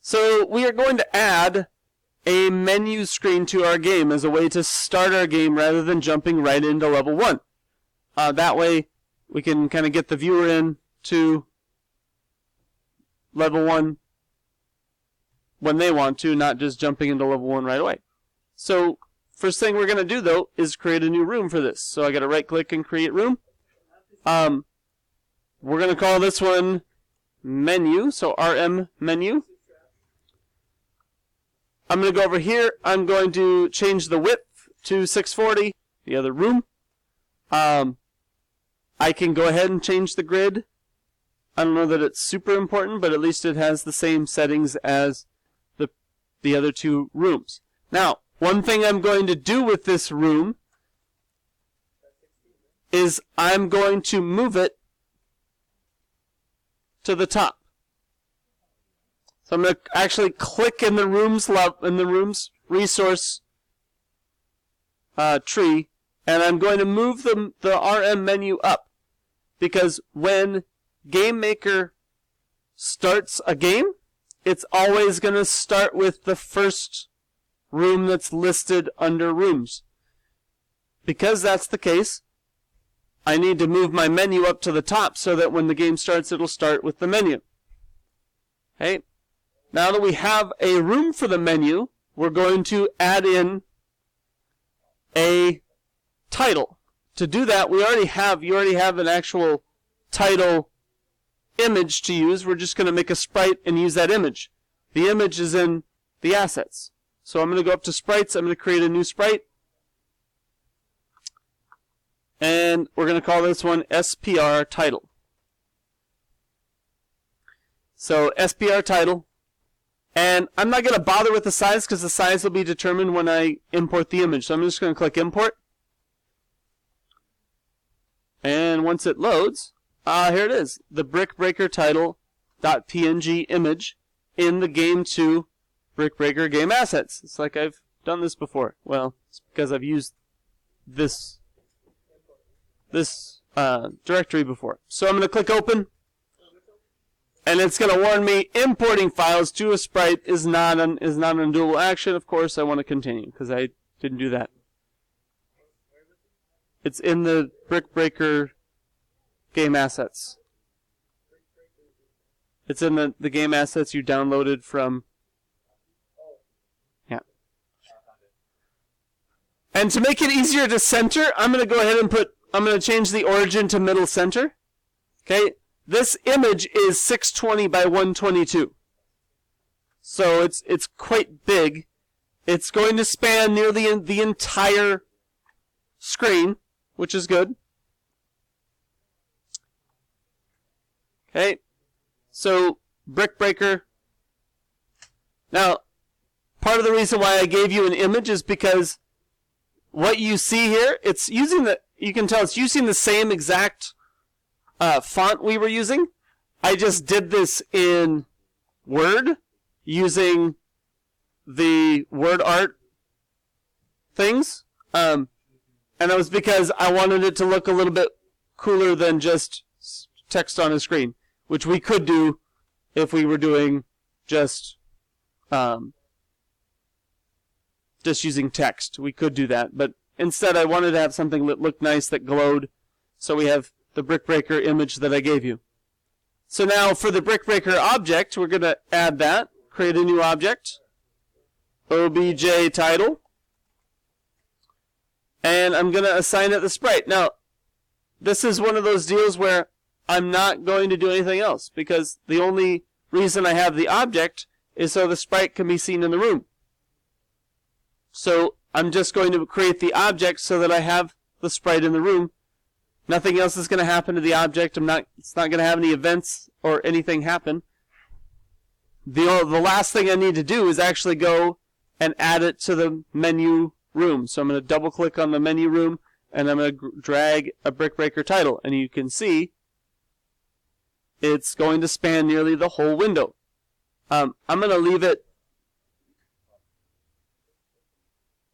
So we are going to add a menu screen to our game as a way to start our game rather than jumping right into level 1. That way we can kind of get the viewer in to level 1 when they want to, not just jumping into level 1 right away. So first thing we're going to do though is create a new room for this. So I got to right click and create room. We're going to call this one menu, so RM menu. I'm going to go over here. I'm going to change the width to 640, the other room. I can go ahead and change the grid. I don't know that it's super important, but at least it has the same settings as the other two rooms. Now, one thing I'm going to do with this room is I'm going to move it to the top. So I'm going to actually click in the room's resource tree, and I'm going to move the RM menu up, because when GameMaker starts a game, it's always going to start with the first room that's listed under rooms. Because that's the case, I need to move my menu up to the top so that when the game starts, it'll start with the menu. Okay. Now that we have a room for the menu, we're going to add in a title. To do that, you already have an actual title image to use. We're just going to make a sprite and use that image. The image is in the assets. So I'm going to go up to sprites. I'm going to create a new sprite. And we're going to call this one SPR title. So SPR title. And I'm not going to bother with the size because the size will be determined when I import the image. So I'm just going to click import. And once it loads, here it is, the Brick Breaker title.png image in the Game 2 Brick Breaker game assets. It's like I've done this before. Well, it's because I've used this directory before. So I'm going to click open, and it's going to warn me importing files to a sprite is not an undoable action. Of course, I want to continue because I didn't do that. It's in the Brick Breaker game assets. It's in the game assets you downloaded from. Yeah. And to make it easier to center, I'm going to go ahead and I'm going to change the origin to middle center. Okay. This image is 620 by 122. So it's quite big. It's going to span nearly the entire screen, which is good. Okay, so Brick Breaker. Now, part of the reason why I gave you an image is because what you see here, you can tell it's using the same exact font we were using. I just did this in Word using the word art things. And that was because I wanted it to look a little bit cooler than just text on a screen, which we could do if we were doing just using text. We could do that, but instead I wanted to have something that looked nice, that glowed, so we have the Brick Breaker image that I gave you. So now for the Brick Breaker object, we're going to add that, create a new object, obj title, and I'm going to assign it the sprite. Now, this is one of those deals where I'm not going to do anything else, because the only reason I have the object is so the sprite can be seen in the room. So I'm just going to create the object so that I have the sprite in the room. Nothing else is going to happen to the object. It's not going to have any events or anything happen. The last thing I need to do is actually go and add it to the menu room. So I'm going to double click on the menu room, and I'm going to drag a Brick Breaker title, and you can see it's going to span nearly the whole window. I'm going to leave it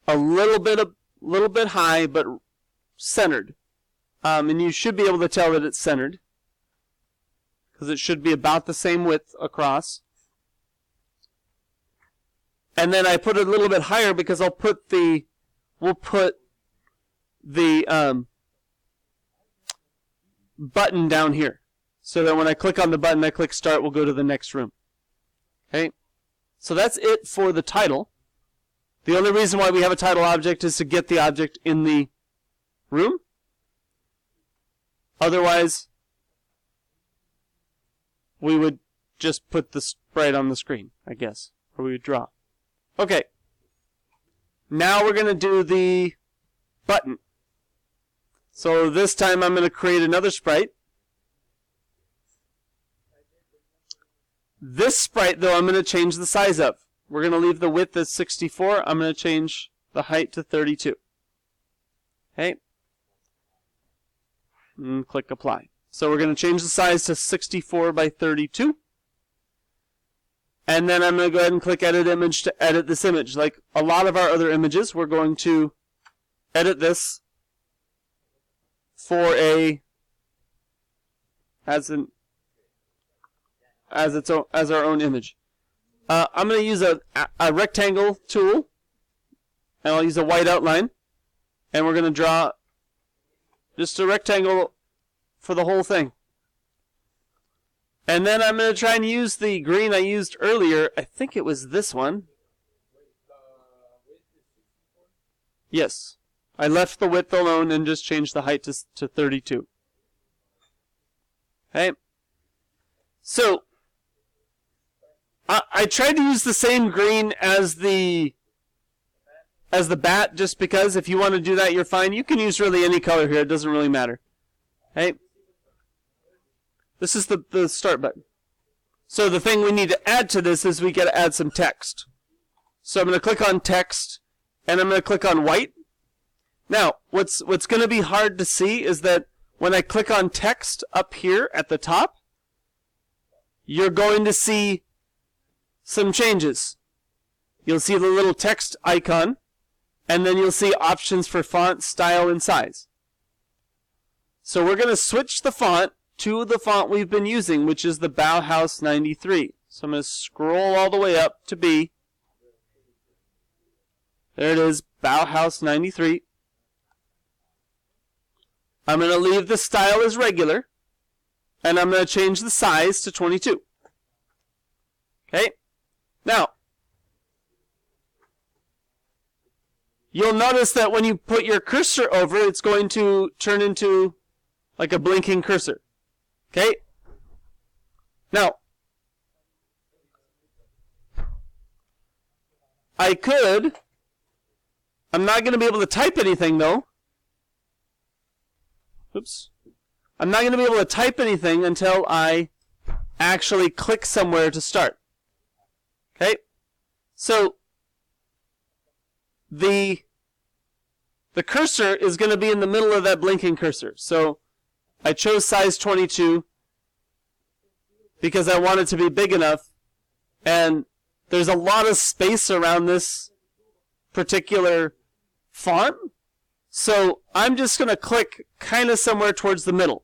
a little bit high, but centered. And you should be able to tell that it's centered, because it should be about the same width across. And then I put it a little bit higher because we'll put the button down here. So that when I click on the button, I click start, we'll go to the next room. Okay? So that's it for the title. The only reason why we have a title object is to get the object in the room. Otherwise, we would just put the sprite on the screen, I guess. Or we would draw. Okay. Now we're going to do the button. So this time I'm going to create another sprite. This sprite, though, I'm going to change the size of. We're going to leave the width as 64. I'm going to change the height to 32. Okay. And click apply. So we're going to change the size to 64 by 32. And then I'm going to go ahead and click edit image to edit this image. Like a lot of our other images, we're going to edit this for as our own image. I'm going to use a rectangle tool, and I'll use a white outline, and we're going to draw just a rectangle for the whole thing. And then I'm going to try and use the green I used earlier. I think it was this one. Yes. I left the width alone and just changed the height to 32. Okay. So, I tried to use the same green as the bat, just because if you want to do that, you're fine. You can use really any color here. It doesn't really matter. Okay. This is the start button. So the thing we need to add to this is we got to add some text. So I'm going to click on text, and I'm going to click on white. Now, what's going to be hard to see is that when I click on text up here at the top, you're going to see some changes. You'll see the little text icon, and then you'll see options for font, style, and size. So we're going to switch the font to the font we've been using, which is the Bauhaus 93. So I'm going to scroll all the way up to B. There it is, Bauhaus 93. I'm going to leave the style as regular, and I'm going to change the size to 22. Okay? Now, you'll notice that when you put your cursor over, it's going to turn into like a blinking cursor. Okay? Now, I'm not going to be able to type anything though. Oops. I'm not going to be able to type anything until I actually click somewhere to start. Okay? So, the cursor is going to be in the middle of that blinking cursor. So, I chose size 22 because I want it to be big enough, and there's a lot of space around this particular font, so I'm just going to click kind of somewhere towards the middle.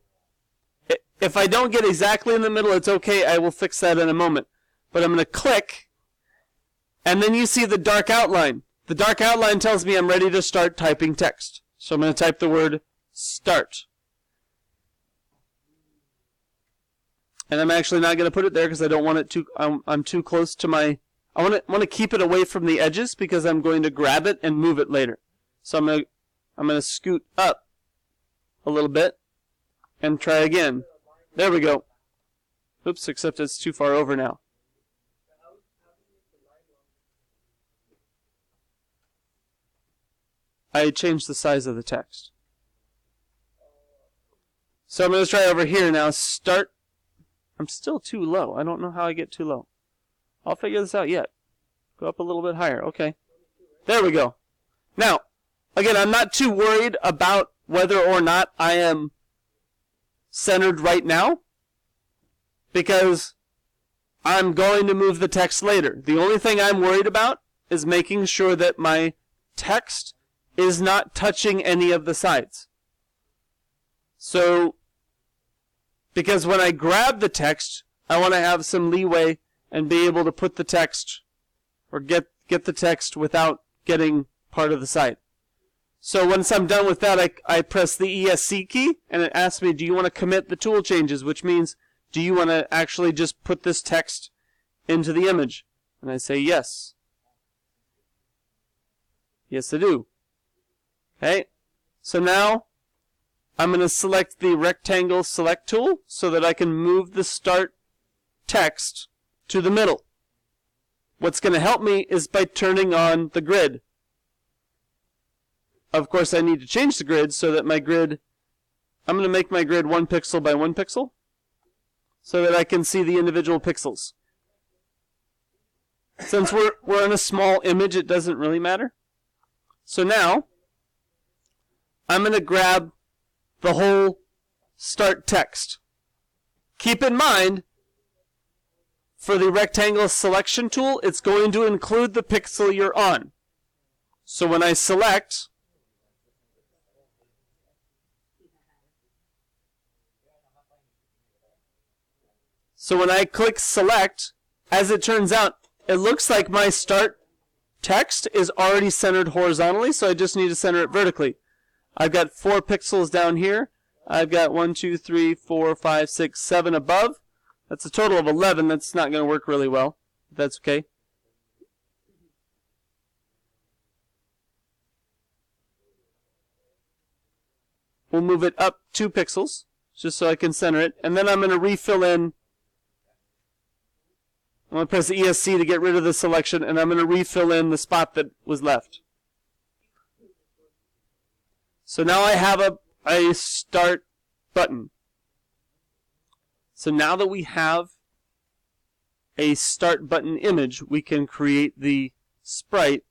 If I don't get exactly in the middle, it's okay, I will fix that in a moment. But I'm going to click, and then you see the dark outline. The dark outline tells me I'm ready to start typing text. So I'm going to type the word start. And I'm actually not going to put it there because I don't want it too. I'm too close to my. I want to keep it away from the edges because I'm going to grab it and move it later. So I'm going to scoot up a little bit and try again. There we go. Oops, except it's too far over now. I changed the size of the text. So I'm going to try over here now. Start. I'm still too low. I don't know how I get too low. I'll figure this out yet. Go up a little bit higher. Okay. There we go. Now, again, I'm not too worried about whether or not I am centered right now, because I'm going to move the text later. The only thing I'm worried about is making sure that my text is not touching any of the sides. So, because when I grab the text, I want to have some leeway and be able to put the text or get get the text without getting part of the site. So once I'm done with that, I press the ESC key, and it asks me, do you want to commit the tool changes, which means, do you want to actually just put this text into the image? And I say yes. Yes, I do. Okay, so now I'm going to select the rectangle select tool so that I can move the start text to the middle. What's going to help me is by turning on the grid. Of course, I need to change the grid so that my grid, I'm going to make my grid 1 pixel by 1 pixel so that I can see the individual pixels. Since we're in a small image, it doesn't really matter. So now, I'm going to grab the whole start text. Keep in mind, for the rectangle selection tool, it's going to include the pixel you're on. So when I select, when I click select, as it turns out, it looks like my start text is already centered horizontally, so I just need to center it vertically. I've got 4 pixels down here. I've got 1, 2, 3, 4, 5, 6, 7 above. That's a total of 11. That's not going to work really well. That's okay. We'll move it up 2 pixels, just so I can center it. And then I'm going to refill in. I'm going to press the ESC to get rid of the selection, and I'm going to refill in the spot that was left. So now I have a start button. So now that we have a start button image, we can create the sprite,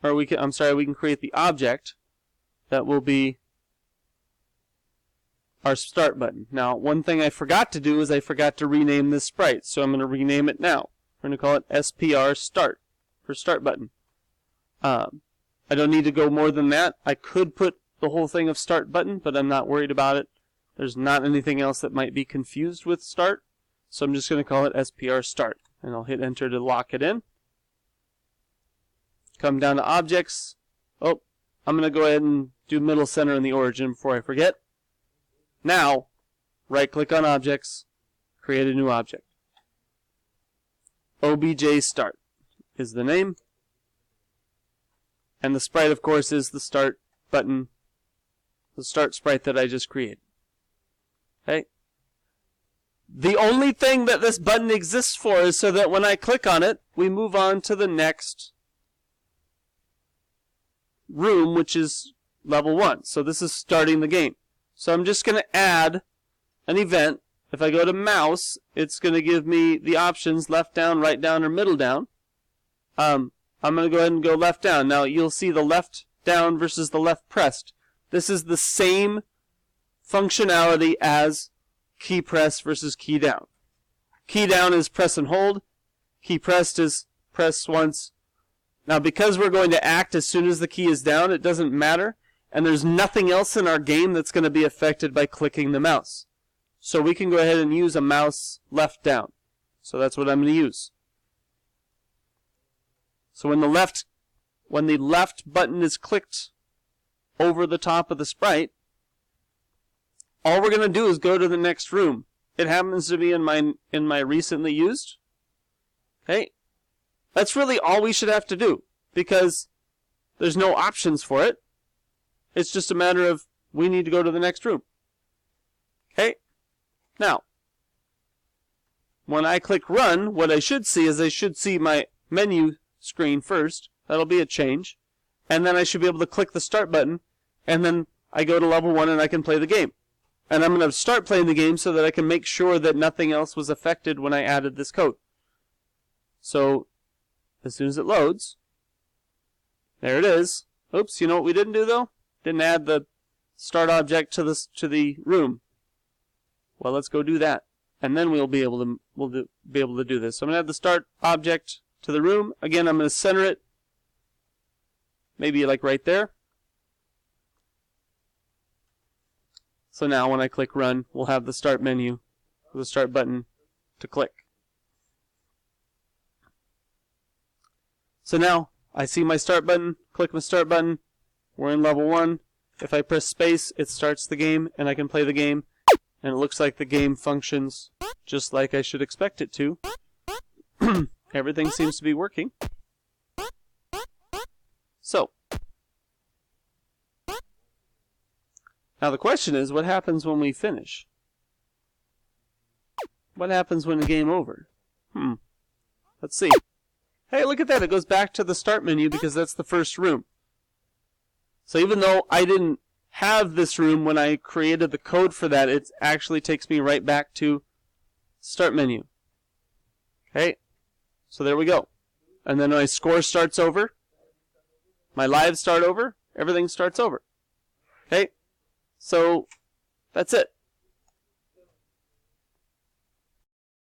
or we can create the object that will be our start button. Now, one thing I forgot to do is I forgot to rename this sprite, so I'm going to rename it now. We're going to call it SPR Start for start button. I don't need to go more than that. I could put the whole thing of start button, but I'm not worried about it. There's not anything else that might be confused with start, so I'm just going to call it SPR Start, and I'll hit enter to lock it in. Come down to objects. Oh, I'm going to go ahead and do middle, center, and the origin before I forget. Now, right-click on objects, create a new object. OBJ Start is the name. And the sprite, of course, is the start button, the start sprite that I just created. Okay? The only thing that this button exists for is so that when I click on it, we move on to the next room, which is level 1. So this is starting the game. So I'm just going to add an event. If I go to mouse, it's going to give me the options left down, right down, or middle down. I'm going to go ahead and go left down. Now you'll see the left down versus the left pressed. This is the same functionality as key press versus key down. Key down is press and hold. Key pressed is press once. Now because we're going to act as soon as the key is down, it doesn't matter. And there's nothing else in our game that's going to be affected by clicking the mouse. So we can go ahead and use a mouse left down. So that's what I'm going to use. So when the left button is clicked over the top of the sprite, all we're going to do is go to the next room. It happens to be in my recently used. Okay? That's really all we should have to do, because there's no options for it. It's just a matter of we need to go to the next room. Okay? Now, when I click run, what I should see is I should see my menu screen first. That'll be a change. And then I should be able to click the start button, and then I go to level 1 and I can play the game. And I'm going to start playing the game so that I can make sure that nothing else was affected when I added this code. So, as soon as it loads, there it is. Oops, you know what we didn't do though? Didn't add the start object to the room. Well, let's go do that, and then we'll be able to do this. So I'm going to add the start object to the room. Again, I'm going to center it, maybe like right there. So now when I click run, we'll have the start menu, the start button to click. So now I see my start button, click my start button, we're in level 1. If I press space, it starts the game and I can play the game, and it looks like the game functions just like I should expect it to. Everything seems to be working. So, now the question is, what happens when we finish? What happens when the game over? Let's see. Hey, look at that. It goes back to the start menu because that's the first room. So even though I didn't have this room when I created the code for that, it actually takes me right back to start menu. Okay, so there we go. And then my score starts over. My lives start over. Everything starts over. Okay, so that's it.